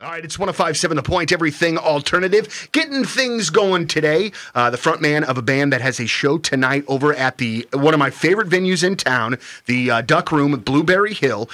All right, it's 105.7 The Point, everything alternative. Getting things going today. The front man of a band that has a show tonight over at one of my favorite venues in town, the Duck Room at Blueberry Hill.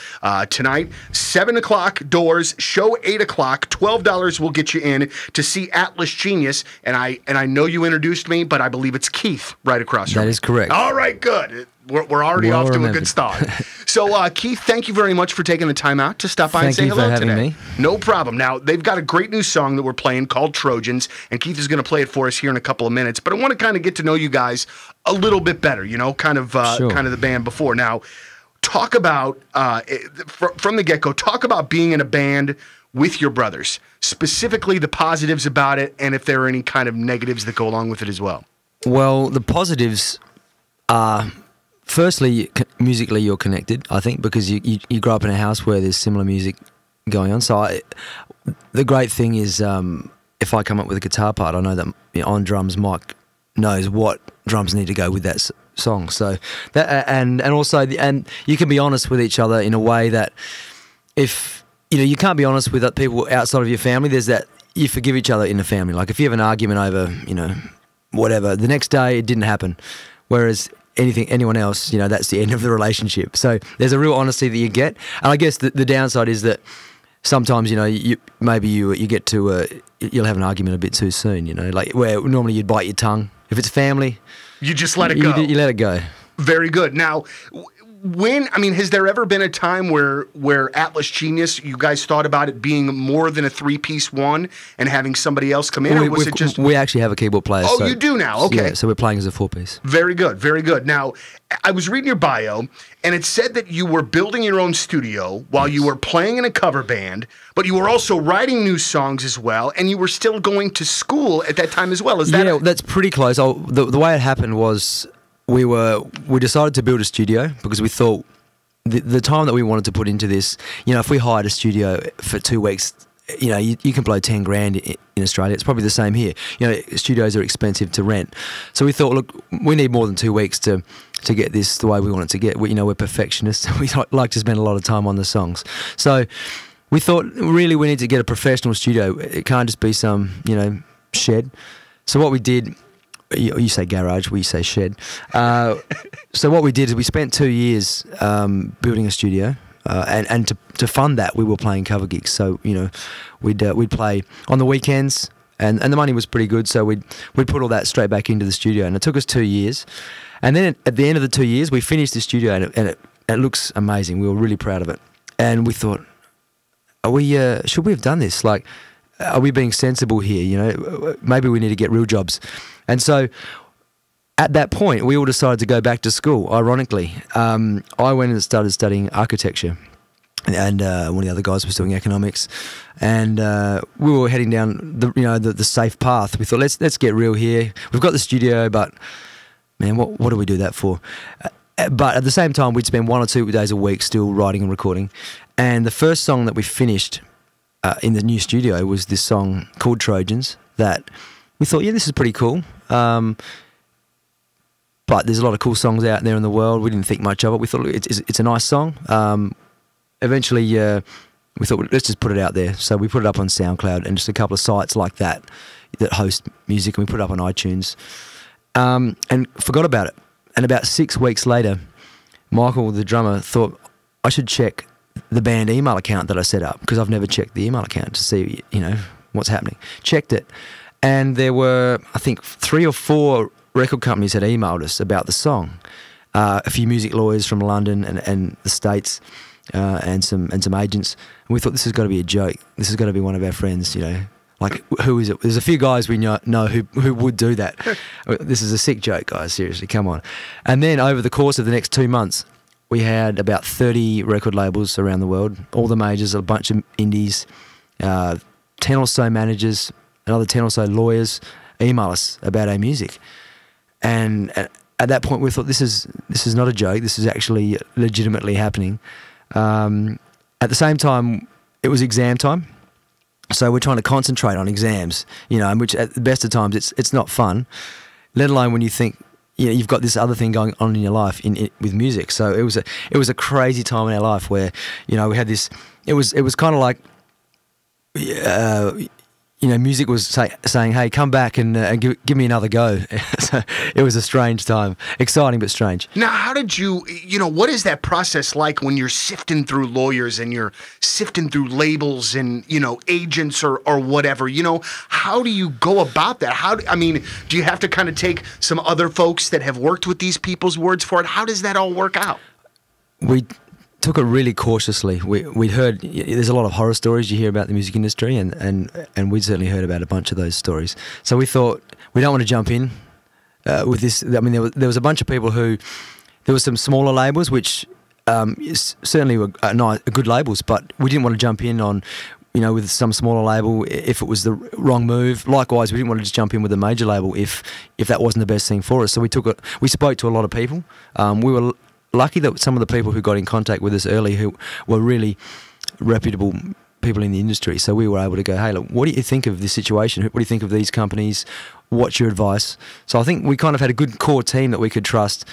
Tonight, 7 o'clock doors, show 8 o'clock. $12 will get you in to see Atlas Genius. And I know you introduced me, but I believe it's Keith right across from me. That is correct. All right, good. We're already off to a good start. So, Keith, thank you very much for taking the time out to stop by and say hello today. Thank you for having me. No problem. Now, they've got a great new song that we're playing called Trojans, and Keith is going to play it for us here in a couple of minutes. But I want to kind of get to know you guys a little bit better, you know, kind of the band before. Now, talk about, from the get-go, talk about being in a band with your brothers, specifically the positives about it, and if there are any kind of negatives that go along with it as well. Well, the positives are... Firstly, musically, you're connected, I think, because you grow up in a house where there's similar music going on. So the great thing is if I come up with a guitar part, I know that on drums, Mike knows what drums need to go with that song. So that and also you can be honest with each other in a way that if you can't be honest with people outside of your family. There's that you forgive each other in the family. Like if you have an argument over whatever, the next day it didn't happen, whereas anyone else, that's the end of the relationship. So there's a real honesty that you get, and I guess the downside is that sometimes you get to you'll have an argument a bit too soon. Like where normally you'd bite your tongue. If it's family, you just let it go. You let it go. Very good. Now, has there ever been a time where Atlas Genius, you guys thought about it being more than a three-piece one and having somebody else come in, or was it just... We actually have a keyboard player. Oh, so, you do now? Okay. Yeah, so we're playing as a four-piece. Very good, very good. Now, I was reading your bio, and it said that you were building your own studio while you were playing in a cover band, but you were also writing new songs as well, and you were still going to school at that time as well. Is that... Yeah, that's pretty close. The way it happened was... We decided to build a studio because we thought the time that we wanted to put into this, if we hired a studio for 2 weeks, you can blow 10 grand in Australia. It's probably the same here. Studios are expensive to rent. So we thought, look, we need more than 2 weeks to get this the way we want it to get. We're perfectionists. We like to spend a lot of time on the songs. So we thought, really, we need to get a professional studio. It can't just be some, shed. So what we did... You say garage, we say shed. So what we did is we spent 2 years building a studio, and to fund that, we were playing cover gigs. So we'd play on the weekends, and the money was pretty good. So we'd put all that straight back into the studio, and it took us 2 years. And then at the end of the 2 years, we finished the studio, and it looks amazing. We were really proud of it, and we thought, should we have done this? Like, are we being sensible here? Maybe we need to get real jobs. And so at that point, we all decided to go back to school, ironically. I went and started studying architecture, and one of the other guys was doing economics. And we were heading down the safe path. We thought, let's get real here. We've got the studio, but, man, what do we do that for? But at the same time, we'd spend 1 or 2 days a week still writing and recording. And the first song that we finished in the new studio was this song called Trojans that we thought, yeah, this is pretty cool. But there's a lot of cool songs out there in the world. We didn't think much of it. We thought it's a nice song. Eventually, we thought, let's just put it out there. So we put it up on SoundCloud and just a couple of sites like that host music, and we put it up on iTunes, and forgot about it. And about 6 weeks later, Michael, the drummer, thought I should check the band email account that I set up, because I've never checked the email account to see, what's happening. Checked it, and there were, I think, 3 or 4 record companies had emailed us about the song. A few music lawyers from London and the States, and some agents. And we thought, this has got to be a joke. This has got to be one of our friends, Like, who is it? There's a few guys we know who would do that. This is a sick joke, guys. Seriously, come on. And then over the course of the next 2 months, we had about 30 record labels around the world, all the majors, a bunch of indies, 10 or so managers, another 10 or so lawyers email us about our music. And at that point, we thought, this is not a joke. This is actually legitimately happening. At the same time, it was exam time. So we're trying to concentrate on exams, which at the best of times it's not fun, let alone when you think you've got this other thing going on in your life with music. So it was a crazy time in our life where we had this. It was kind of like music was saying, "Hey, come back and give me another go." So it was a strange time, exciting but strange. Now, how did you what is that process like when you're sifting through lawyers and you're sifting through labels and, agents or whatever? How do you go about that? Do you have to kind of take some other folks that have worked with these people's words for it? How does that all work out? We took it really cautiously. We'd heard there's a lot of horror stories you hear about the music industry, and we'd certainly heard about a bunch of those stories. So we thought we don't want to jump in with this. I mean, there was a bunch of people there were some smaller labels which certainly were good labels, but we didn't want to jump in on with some smaller label if it was the wrong move. Likewise, we didn't want to just jump in with a major label if that wasn't the best thing for us. So we spoke to a lot of people. We were lucky that some of the people who got in contact with us early who were really reputable people in the industry. So we were able to go, hey, look, what do you think of this situation? What do you think of these companies? What's your advice? So I think we kind of had a good core team that we could trust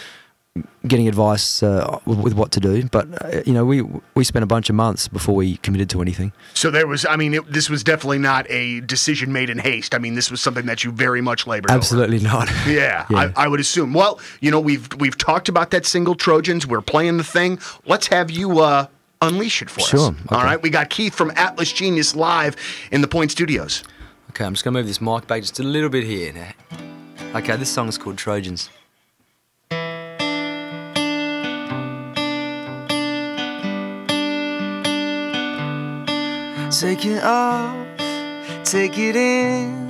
getting advice with what to do. But, we spent a bunch of months before we committed to anything. So there was, this was definitely not a decision made in haste. This was something that you very much labored Absolutely over. not. Yeah, yeah. I would assume. Well, we've talked about that single, Trojans. We're playing the thing. Let's have you unleash it for us. Sure. Okay. All right, we got Keith from Atlas Genius live in the Point Studios. Okay, I'm just going to move this mic back just a little bit here now. Okay, this song is called Trojans. Take it off, take it in,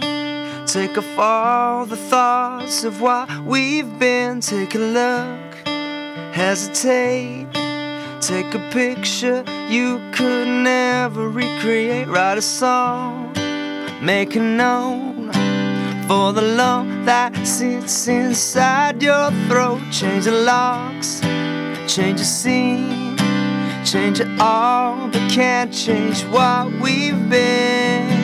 take off all the thoughts of what we've been. Take a look, hesitate, take a picture you could never recreate. Write a song, make a note for the lump that sits inside your throat. Change the locks, change the scene, change it all, but can't change what we've been.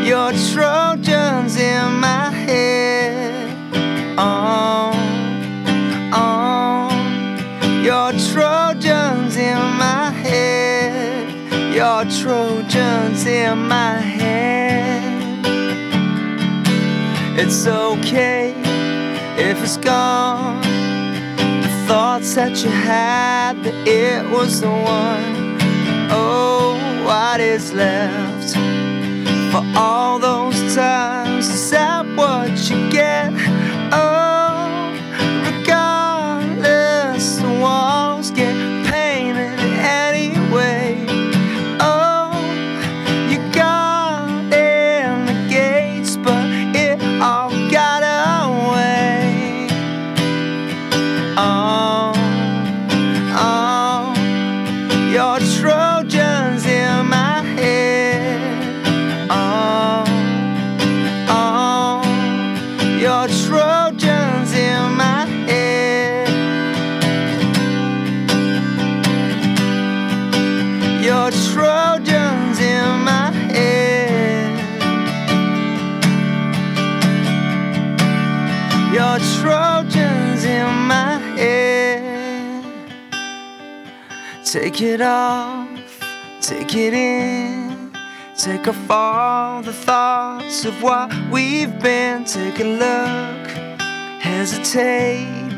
Your Trojans in my head. Your Trojans in my head. Your Trojans in my head. It's okay if it's gone, the thoughts that you had that it was the one. Oh, what is left for all those times? Is that what you get? Oh, regardless, the walls get painted anyway. Oh, you got in the gates, but it all got away. Your Trojans in my head. Your Trojans in my head. Your Trojans in my head. Your Trojans in my head. Take it off, take it in, take off all the thoughts of what we've been. Take a look, hesitate,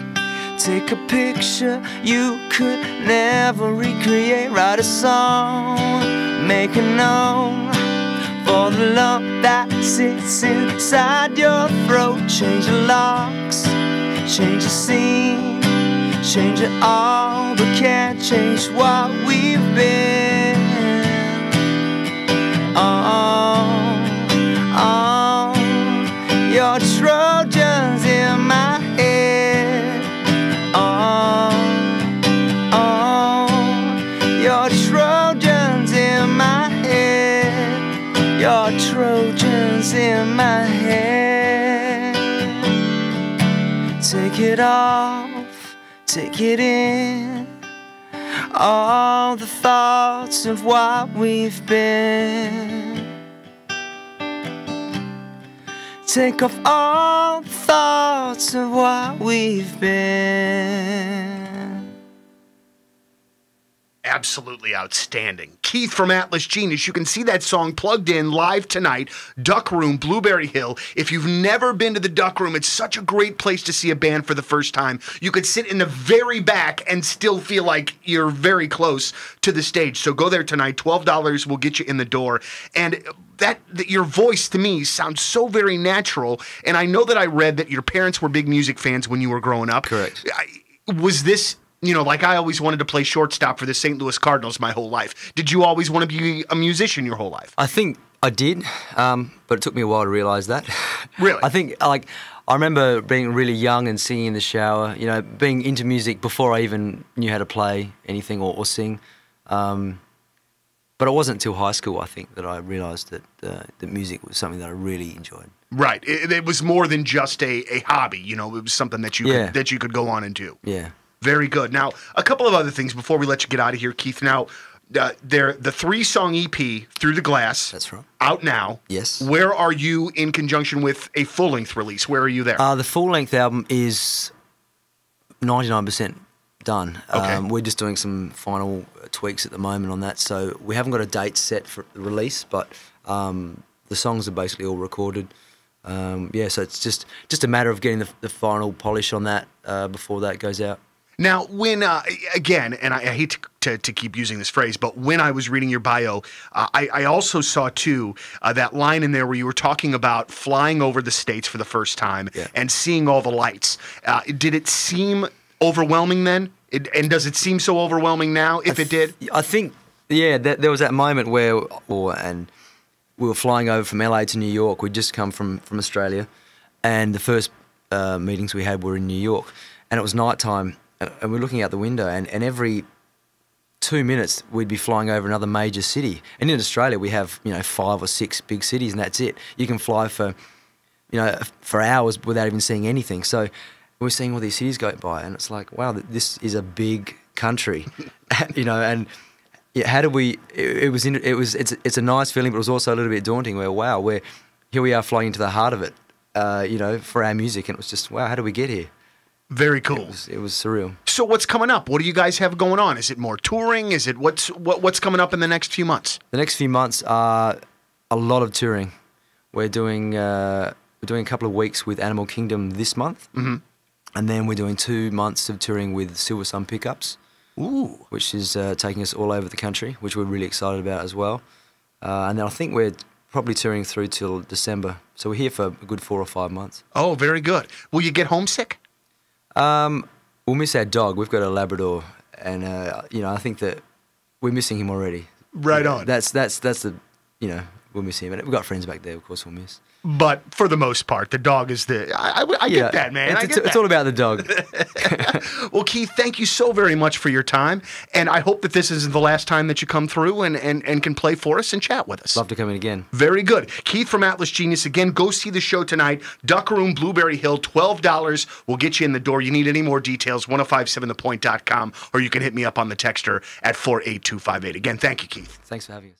take a picture you could never recreate. Write a song, make a note for the lump that sits inside your throat. Change the locks, change the scene, change it all, but can't change what we've been. Your Trojans in my head. Your Trojans in my head. Your Trojans in my head. Take it off, take it in, all the thoughts of what we've been. Take off all the thoughts of what we've been. absolutely outstanding. Keith from Atlas Genius, you can see that song plugged in live tonight, Duck Room, Blueberry Hill. If you've never been to the Duck Room, it's such a great place to see a band for the first time. You could sit in the very back and still feel like you're very close to the stage. So go there tonight. $12 will get you in the door. And that your voice to me sounds so very natural. And I know that I read that your parents were big music fans when you were growing up. Correct. Was this, like I always wanted to play shortstop for the St. Louis Cardinals my whole life. Did you always want to be a musician your whole life? I think I did, but it took me a while to realize that. Really? I think, I remember being really young and singing in the shower, being into music before I even knew how to play anything or sing. But it wasn't until high school, I think, that I realised that music was something that I really enjoyed. Right. It was more than just a hobby. It was something that you could go on and do. Yeah. Very good. Now, a couple of other things before we let you get out of here, Keith. Now, the 3-song EP, Through the Glass. That's right. Out now. Yes. Where are you in conjunction with a full-length release? Where are you there? The full-length album is 99% done. Okay. We're just doing some final tweaks at the moment on that, so we haven't got a date set for the release, but the songs are basically all recorded. So it's just a matter of getting the final polish on that before that goes out. Now, when, again, and I hate to keep using this phrase, but when I was reading your bio, I also saw, too, that line in there where you were talking about flying over the States for the first time and seeing all the lights. Did it seem overwhelming then? And does it seem so overwhelming now, if it did? I think, there was that moment where we were flying over from LA to New York. We'd just come from Australia, and the first meetings we had were in New York. And it was nighttime, and we're looking out the window, and every 2 minutes we'd be flying over another major city. And in Australia we have 5 or 6 big cities, and that's it. You can fly for hours without even seeing anything. So we're seeing all these cities go by, and it's like, wow, this is a big country, And how do we? It's a nice feeling, but it was also a little bit daunting. Where here we are flying into the heart of it, for our music, and it was just, wow, how do we get here? Very cool. It was surreal. So what's coming up? What do you guys have going on? Is it more touring? Is it what's coming up in the next few months? The next few months are a lot of touring. We're doing a couple of weeks with Animal Kingdom this month. Mm-hmm. And then we're doing 2 months of touring with Silver Sun Pickups, which is taking us all over the country, which we're really excited about as well. And then I think we're probably touring through till December. So we're here for a good 4 or 5 months. Oh, very good. Will you get homesick? We'll miss our dog. We've got a Labrador, and I think that we're missing him already. Right on. That's the we'll miss him, and we've got friends back there. Of course, we'll miss. But for the most part, the dog is I get that, man. It's all about the dog. Well, Keith, thank you so very much for your time. And I hope that this isn't the last time that you come through and can play for us and chat with us. Love to come in again. Very good. Keith from Atlas Genius. Again, go see the show tonight. Duck Room, Blueberry Hill, $12 will get you in the door. You need any more details, 1057thepoint.com, or you can hit me up on the texter at 48258. Again, thank you, Keith. Thanks for having us.